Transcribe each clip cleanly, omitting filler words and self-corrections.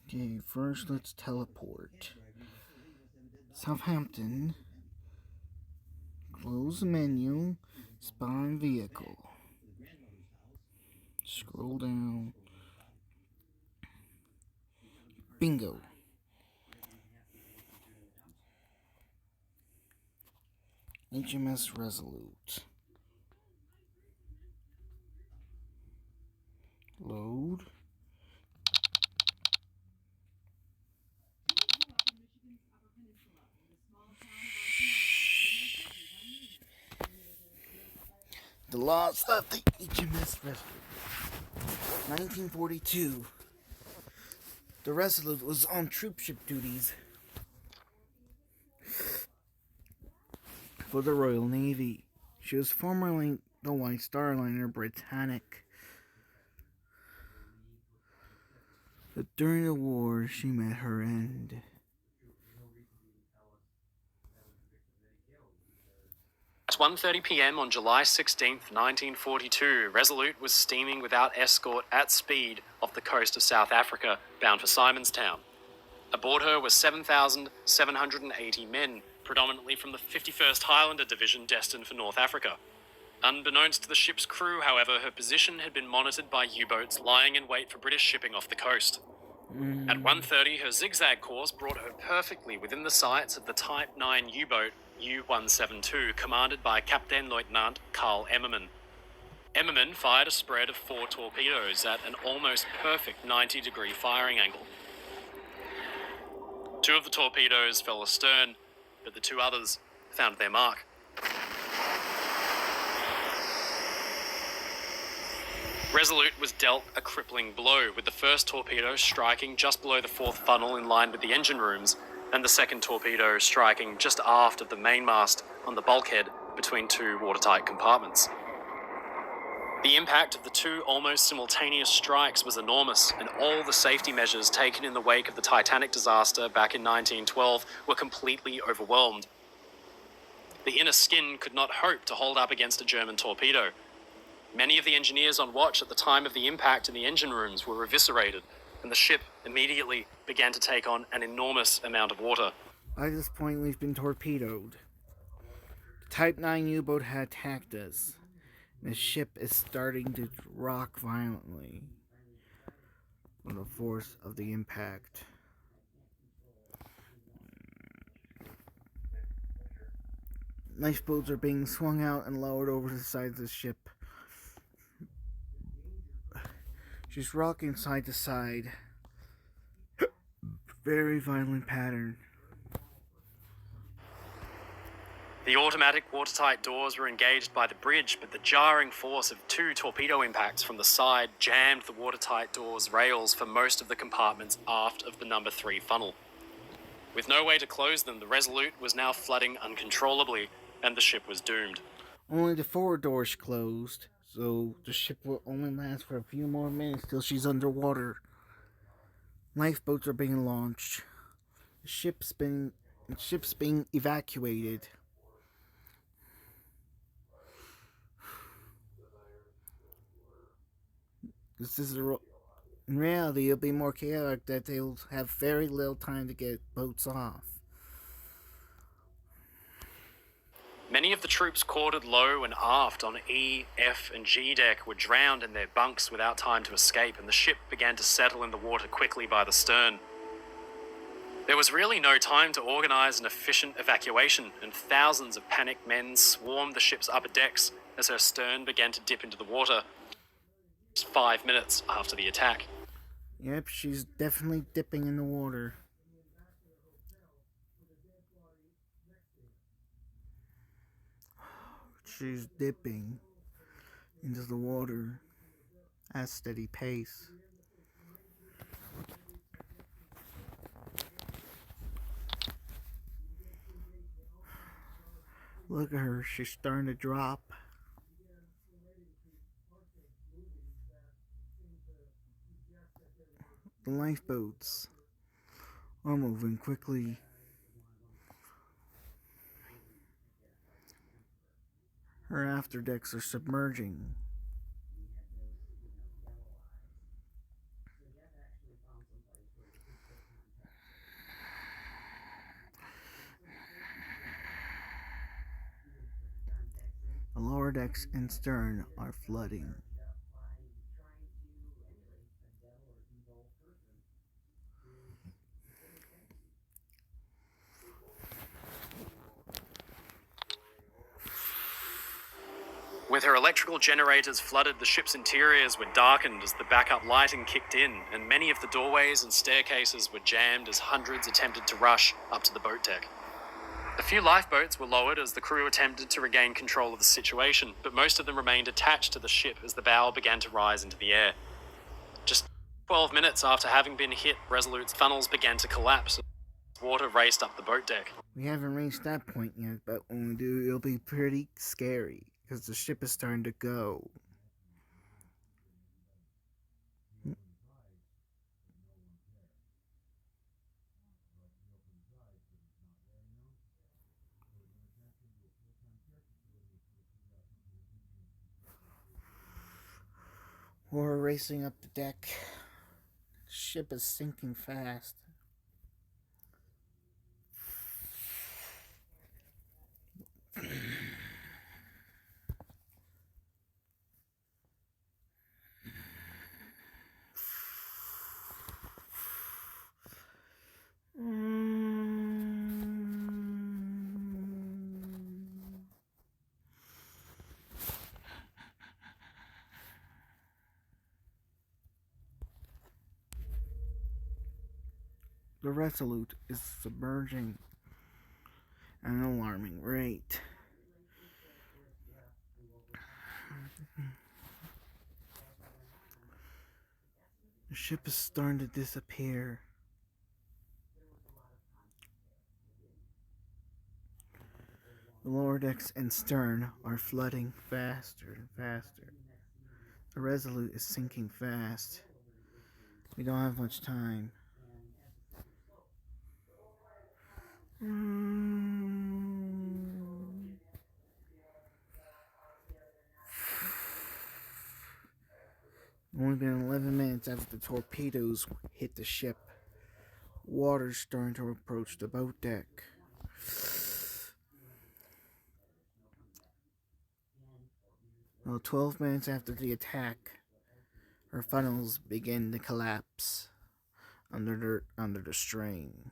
Okay, first let's teleport. Southampton. Close the menu. Spawn vehicle. Scroll down. Bingo. HMS Resolute. Load. The loss of the HMS Resolute. 1942. The Resolute was on troopship duties for the Royal Navy. She was formerly the White Star liner Britannic. But during the war, she met her end. At 1:30 p.m. on July 16, 1942, Resolute was steaming without escort at speed off the coast of South Africa, bound for Simonstown. Aboard her were 7,780 men, predominantly from the 51st Highlander Division destined for North Africa. Unbeknownst to the ship's crew, however, her position had been monitored by U-boats lying in wait for British shipping off the coast. At 1:30, her zigzag course brought her perfectly within the sights of the Type 9 U-boat U-172, commanded by Captain Lieutenant Carl Emmerman. Emmerman fired a spread of 4 torpedoes at an almost perfect 90-degree firing angle. 2 of the torpedoes fell astern, but the 2 others found their mark. Resolute was dealt a crippling blow, with the first torpedo striking just below the 4th funnel in line with the engine rooms, and the second torpedo striking just aft of the mainmast on the bulkhead between 2 watertight compartments. The impact of the 2 almost simultaneous strikes was enormous, and all the safety measures taken in the wake of the Titanic disaster back in 1912 were completely overwhelmed. The inner skin could not hope to hold up against a German torpedo. Many of the engineers on watch at the time of the impact in the engine rooms were eviscerated, and the ship immediately began to take on an enormous amount of water. By this point, we've been torpedoed. The Type 9 U-boat had attacked us. The ship is starting to rock violently from the force of the impact. Lifeboats are being swung out and lowered over the sides of the ship. She's rocking side to side. Very violent pattern. The automatic watertight doors were engaged by the bridge, but the jarring force of 2 torpedo impacts from the side jammed the watertight doors' rails for most of the compartments aft of the number 3 funnel. With no way to close them, the Resolute was now flooding uncontrollably, and the ship was doomed. Only the forward doors closed, so the ship will only last for a few more minutes till she's underwater. Lifeboats are being launched. The ship's being evacuated. In reality, it'll be more chaotic that they'll have very little time to get boats off. Many of the troops quartered low and aft on E, F, and G deck were drowned in their bunks without time to escape, and the ship began to settle in the water quickly by the stern. There was really no time to organize an efficient evacuation, and thousands of panicked men swarmed the ship's upper decks as her stern began to dip into the water just 5 minutes after the attack. Yep, she's definitely dipping in the water. She's dipping into the water at a steady pace. Look at her, she's starting to drop. The lifeboats are moving quickly. Her afterdecks are submerging. decks and stern are flooding. With her electrical generators flooded, the ship's interiors were darkened as the backup lighting kicked in, and many of the doorways and staircases were jammed as hundreds attempted to rush up to the boat deck. A few lifeboats were lowered as the crew attempted to regain control of the situation, but most of them remained attached to the ship as the bow began to rise into the air. Just 12 minutes after having been hit, Resolute's funnels began to collapse as water raced up the boat deck. We haven't reached that point yet, but when we do, it'll be pretty scary because the ship is starting to go. We're racing up the deck. The ship is sinking fast. The Resolute is submerging at an alarming rate. The ship is starting to disappear. The lower decks and stern are flooding faster and faster. The Resolute is sinking fast. We don't have much time. Only been 11 minutes after the torpedoes hit the ship. Water's starting to approach the boat deck. Well, 12 minutes after the attack, her funnels begin to collapse under the strain.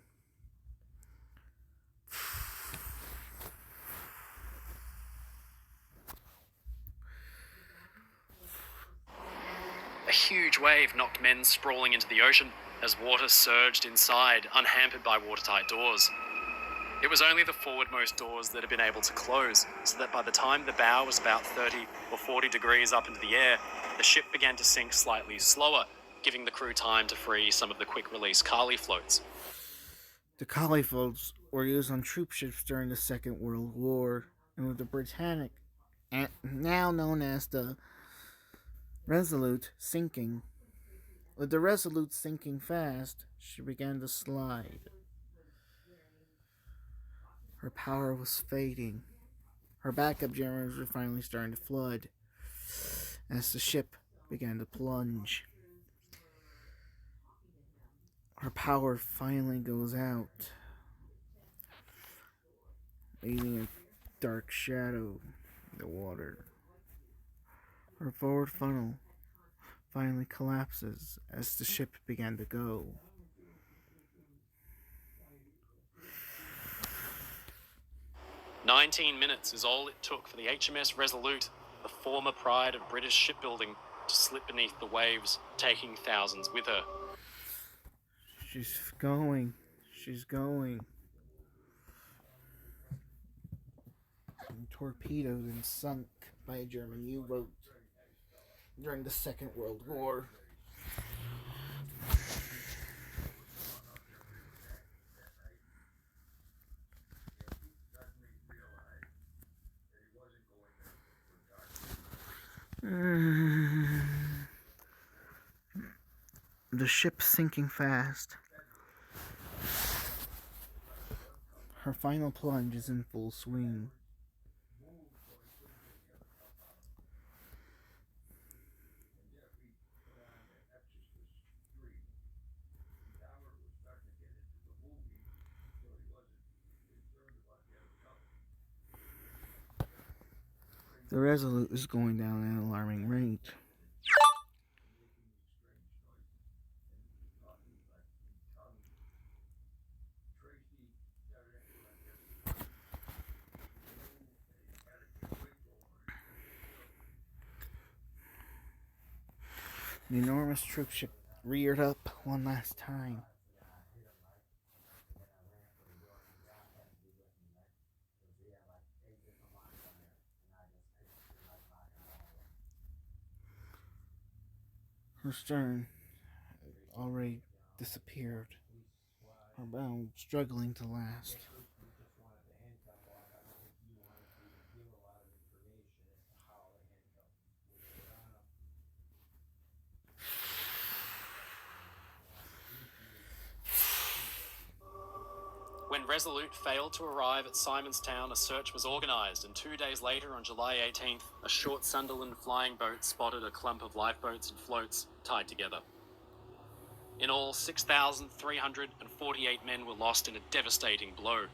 A huge wave knocked men sprawling into the ocean as water surged inside, unhampered by watertight doors. It was only the forwardmost doors that had been able to close, so that by the time the bow was about 30 or 40 degrees up into the air, the ship began to sink slightly slower, giving the crew time to free some of the quick-release Kali floats. The Kali floats were used on troop ships during the Second World War, and with the Britannic, now known as the Resolute, sinking. With the Resolute sinking fast, she began to slide. Her power was fading. Her backup generators were finally starting to flood as the ship began to plunge. Her power finally goes out, leaving a dark shadow in the water. Her forward funnel finally collapses as the ship began to go. "19 minutes is all it took for the HMS Resolute, the former pride of British shipbuilding, to slip beneath the waves, taking thousands with her. She's going. She's going. Torpedoed and sunk by a German U-boat during the Second World War. The ship's sinking fast. Her final plunge is in full swing. The Resolute is going down at an alarming rate. The enormous troop ship reared up one last time. Her stern already disappeared. Her bow struggling to last. When Resolute failed to arrive at Simonstown, a search was organised, and 2 days later, on July 18th, a short Sunderland flying boat spotted a clump of lifeboats and floats tied together. In all, 6,348 men were lost in a devastating blow.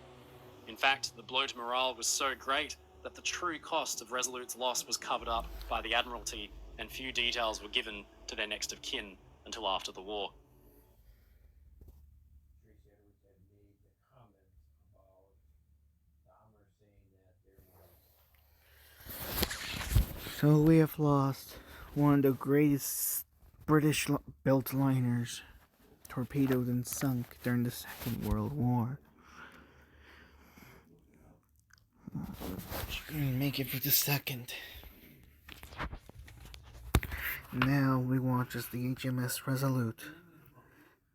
In fact, the blow to morale was so great that the true cost of Resolute's loss was covered up by the Admiralty, and few details were given to their next of kin until after the war. So we have lost one of the greatest British-built liners, torpedoed and sunk during the Second World War. She couldn't make it for the second. Now we watch as the HMS Resolute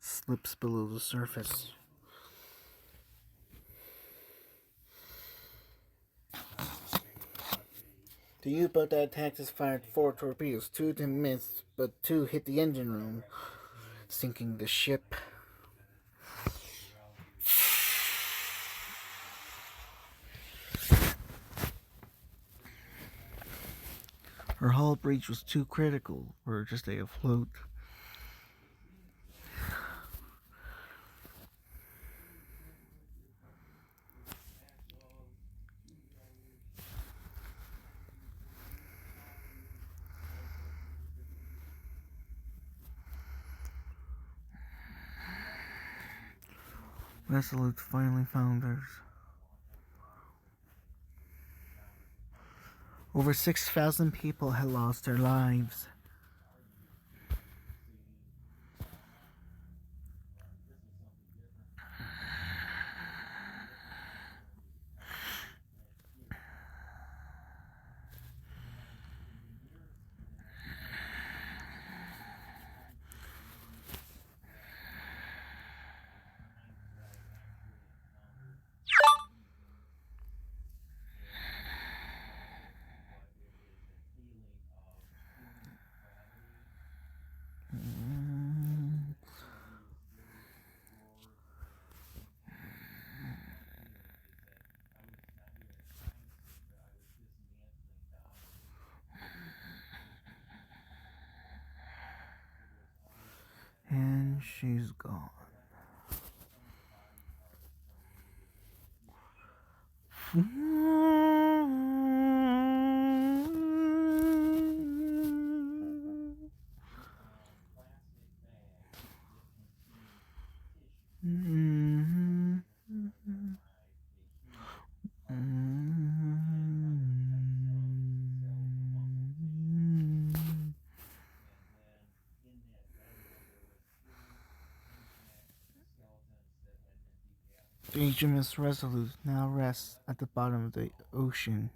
slips below the surface. The U-boat that attacked us fired 4 torpedoes. 2 of them missed, but 2 hit the engine room, sinking the ship. Her hull breach was too critical for her to stay afloat. Resolute finally founders. Over 6,000 people had lost their lives. And she's gone. The HMS Resolute now rests at the bottom of the ocean,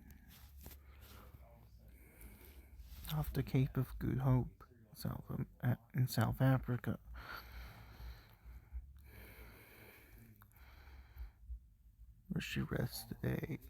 off the Cape of Good Hope, in South Africa. Where she rests today.